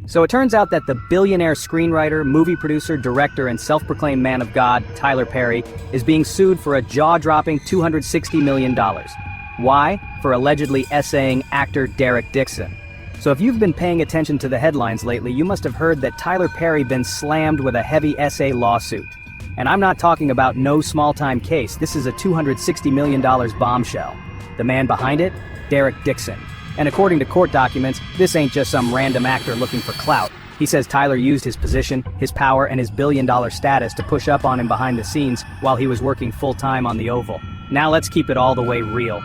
So it turns out that the billionaire screenwriter, movie producer, director, and self-proclaimed man of God, Tyler Perry, is being sued for a jaw-dropping $260 million. Why? For allegedly essaying actor Derek Dixon. So if you've been paying attention to the headlines lately, you must have heard that Tyler Perry been slammed with a heavy essay lawsuit. And I'm not talking about no small-time case, this is a $260 million bombshell. The man behind it? Derek Dixon. And according to court documents, this ain't just some random actor looking for clout. He says Tyler used his position, his power, and his billion-dollar status to push up on him behind the scenes while he was working full-time on the Oval. Now let's keep it all the way real.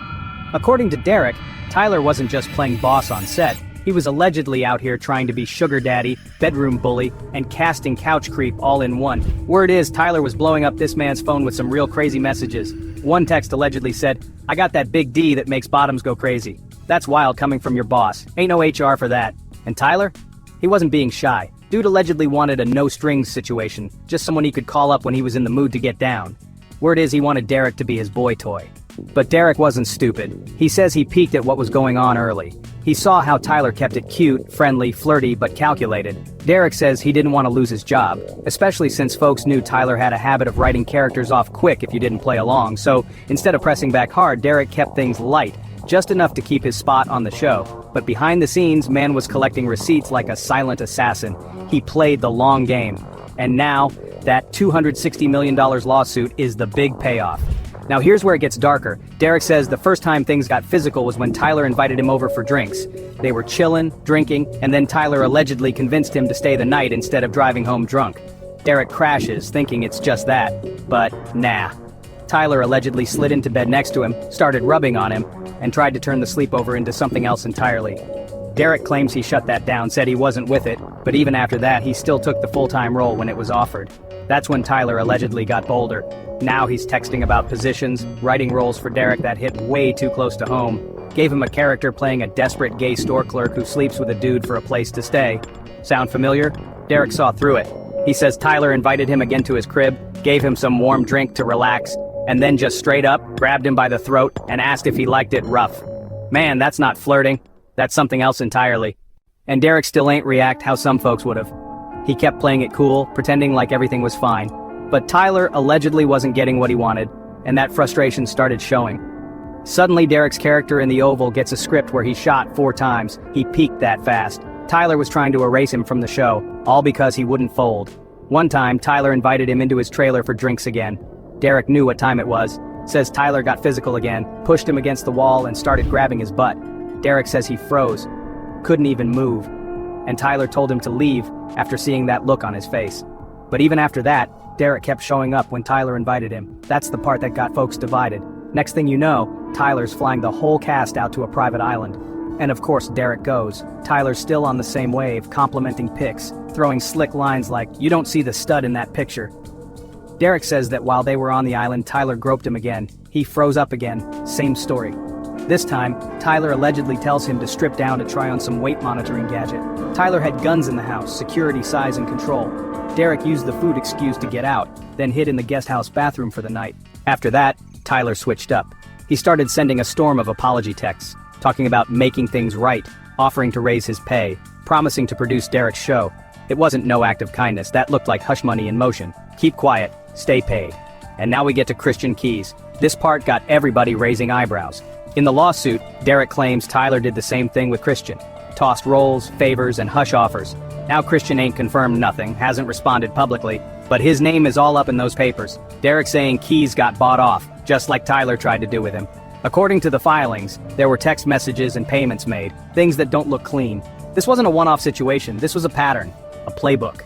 According to Derek, Tyler wasn't just playing boss on set. He was allegedly out here trying to be sugar daddy, bedroom bully, and casting couch creep all in one. Word is, Tyler was blowing up this man's phone with some real crazy messages. One text allegedly said, "I got that big D that makes bottoms go crazy. That's wild coming from your boss. Ain't no HR for that." And Tyler? He wasn't being shy. Dude allegedly wanted a no-strings situation, just someone he could call up when he was in the mood to get down. Word is he wanted Derek to be his boy toy. But Derek wasn't stupid. He says he peeked at what was going on early. He saw how Tyler kept it cute, friendly, flirty, but calculated. Derek says he didn't want to lose his job, especially since folks knew Tyler had a habit of writing characters off quick if you didn't play along, so instead of pressing back hard, Derek kept things light, just enough to keep his spot on the show. But behind the scenes, man was collecting receipts like a silent assassin. He played the long game. And now, that $260 million lawsuit is the big payoff. Now here's where it gets darker. Derek says the first time things got physical was when Tyler invited him over for drinks. They were chillin', drinking, and then Tyler allegedly convinced him to stay the night instead of driving home drunk. Derek crashes, thinking it's just that. But nah. Tyler allegedly slid into bed next to him, started rubbing on him, and tried to turn the sleepover into something else entirely. Derek claims he shut that down, said he wasn't with it, but even after that he still took the full-time role when it was offered. That's when Tyler allegedly got bolder. Now he's texting about positions, writing roles for Derek that hit way too close to home. Gave him a character playing a desperate gay store clerk who sleeps with a dude for a place to stay. Sound familiar? Derek saw through it. He says Tyler invited him again to his crib, gave him some warm drink to relax, and then just straight up grabbed him by the throat and asked if he liked it rough. Man, that's not flirting. That's something else entirely. And Derek still ain't react how some folks would've. He kept playing it cool, pretending like everything was fine. But Tyler allegedly wasn't getting what he wanted, and that frustration started showing. Suddenly Derek's character in the Oval gets a script where he shot 4 times. He peaked that fast. Tyler was trying to erase him from the show, all because he wouldn't fold. One time, Tyler invited him into his trailer for drinks again. Derek knew what time it was. Says Tyler got physical again, pushed him against the wall and started grabbing his butt. Derek says he froze, couldn't even move. And Tyler told him to leave after seeing that look on his face. But even after that, Derek kept showing up when Tyler invited him. That's the part that got folks divided. Next thing you know, Tyler's flying the whole cast out to a private island. And of course Derek goes. Tyler's still on the same wave, complimenting pics, throwing slick lines like, "You don't see the stud in that picture." Derek says that while they were on the island, Tyler groped him again. He froze up again. Same story. This time, Tyler allegedly tells him to strip down to try on some weight monitoring gadget. Tyler had guns in the house, security, size, and control. Derek used the food excuse to get out, then hid in the guest house bathroom for the night. After that, Tyler switched up. He started sending a storm of apology texts, talking about making things right, offering to raise his pay, promising to produce Derek's show. It wasn't no act of kindness, that looked like hush money in motion. Keep quiet, stay paid. And now we get to Christian Keys. This part got everybody raising eyebrows. In the lawsuit, Derek claims Tyler did the same thing with Christian. Tossed roles, favors, and hush offers. Now Christian ain't confirmed nothing, hasn't responded publicly, but his name is all up in those papers. Derek saying Keys got bought off, just like Tyler tried to do with him. According to the filings, there were text messages and payments made, things that don't look clean. This wasn't a one-off situation, this was a pattern, a playbook.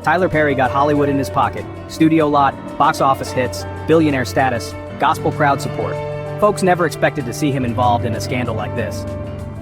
Tyler Perry got Hollywood in his pocket, studio lot, box office hits, billionaire status, gospel crowd support. Folks never expected to see him involved in a scandal like this.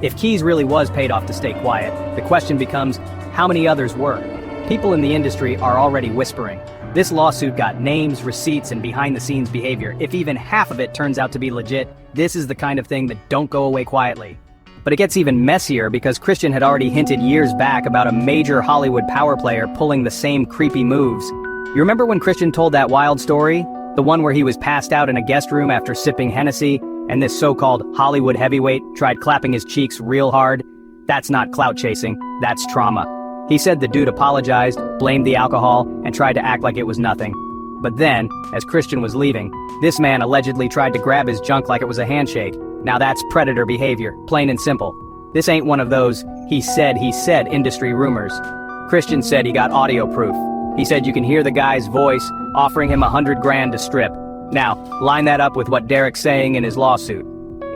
If Keys really was paid off to stay quiet, the question becomes, how many others were? People in the industry are already whispering. This lawsuit got names, receipts, and behind-the-scenes behavior. If even half of it turns out to be legit, this is the kind of thing that don't go away quietly. But it gets even messier because Christian had already hinted years back about a major Hollywood power player pulling the same creepy moves. You remember when Christian told that wild story? The one where he was passed out in a guest room after sipping Hennessy, and this so-called Hollywood heavyweight tried clapping his cheeks real hard? That's not clout chasing, that's trauma. He said the dude apologized, blamed the alcohol, and tried to act like it was nothing. But then, as Christian was leaving, this man allegedly tried to grab his junk like it was a handshake. Now that's predator behavior, plain and simple. This ain't one of those he said industry rumors. Christian said he got audio proof. He said you can hear the guy's voice offering him $100,000 to strip. Now, line that up with what Derek's saying in his lawsuit.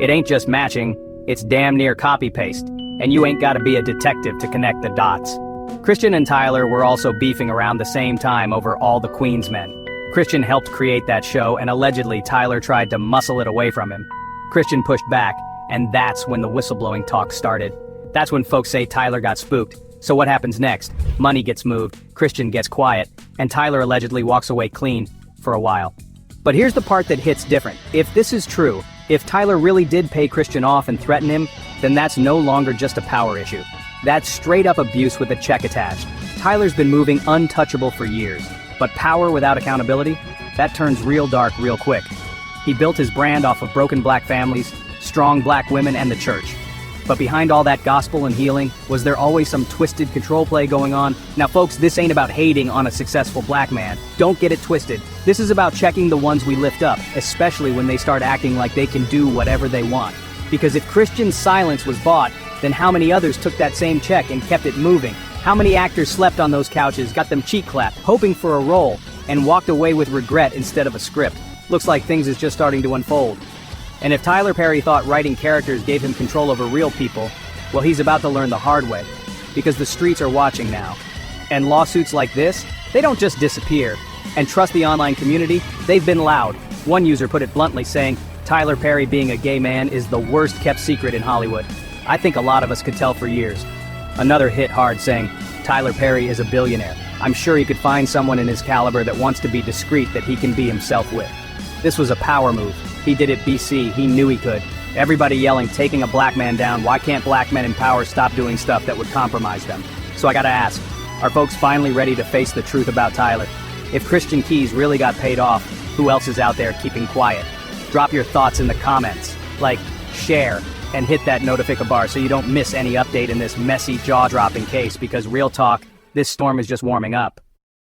It ain't just matching, it's damn near copy-paste. And you ain't gotta be a detective to connect the dots. Christian and Tyler were also beefing around the same time over All the Queen's Men. Christian helped create that show, and allegedly Tyler tried to muscle it away from him. Christian pushed back, and that's when the whistleblowing talk started. That's when folks say Tyler got spooked. So what happens next? Money gets moved, Christian gets quiet, and Tyler allegedly walks away clean, for a while. But here's the part that hits different. If this is true, if Tyler really did pay Christian off and threaten him, then that's no longer just a power issue. That's straight up abuse with a check attached. Tyler's been moving untouchable for years, but power without accountability? That turns real dark real quick. He built his brand off of broken black families, strong black women, and the church. But behind all that gospel and healing, was there always some twisted control play going on? Now folks, this ain't about hating on a successful black man. Don't get it twisted. This is about checking the ones we lift up, especially when they start acting like they can do whatever they want. Because if Christian's silence was bought, then how many others took that same check and kept it moving? How many actors slept on those couches, got them cheek clapped, hoping for a role, and walked away with regret instead of a script? Looks like things is just starting to unfold. And if Tyler Perry thought writing characters gave him control over real people, well, he's about to learn the hard way. Because the streets are watching now. And lawsuits like this, they don't just disappear. And trust the online community, they've been loud. One user put it bluntly, saying, Tyler Perry being a gay man is the worst kept secret in Hollywood. I think a lot of us could tell for years. Another hit hard, saying, Tyler Perry is a billionaire. I'm sure he could find someone in his caliber that wants to be discreet that he can be himself with. This was a power move. He did it BC, he knew he could. Everybody yelling, taking a black man down, why can't black men in power stop doing stuff that would compromise them? So I gotta ask, are folks finally ready to face the truth about Tyler? If Christian Keys really got paid off, who else is out there keeping quiet? Drop your thoughts in the comments, like, share, and hit that notification bar so you don't miss any update in this messy, jaw-dropping case, because real talk, this storm is just warming up.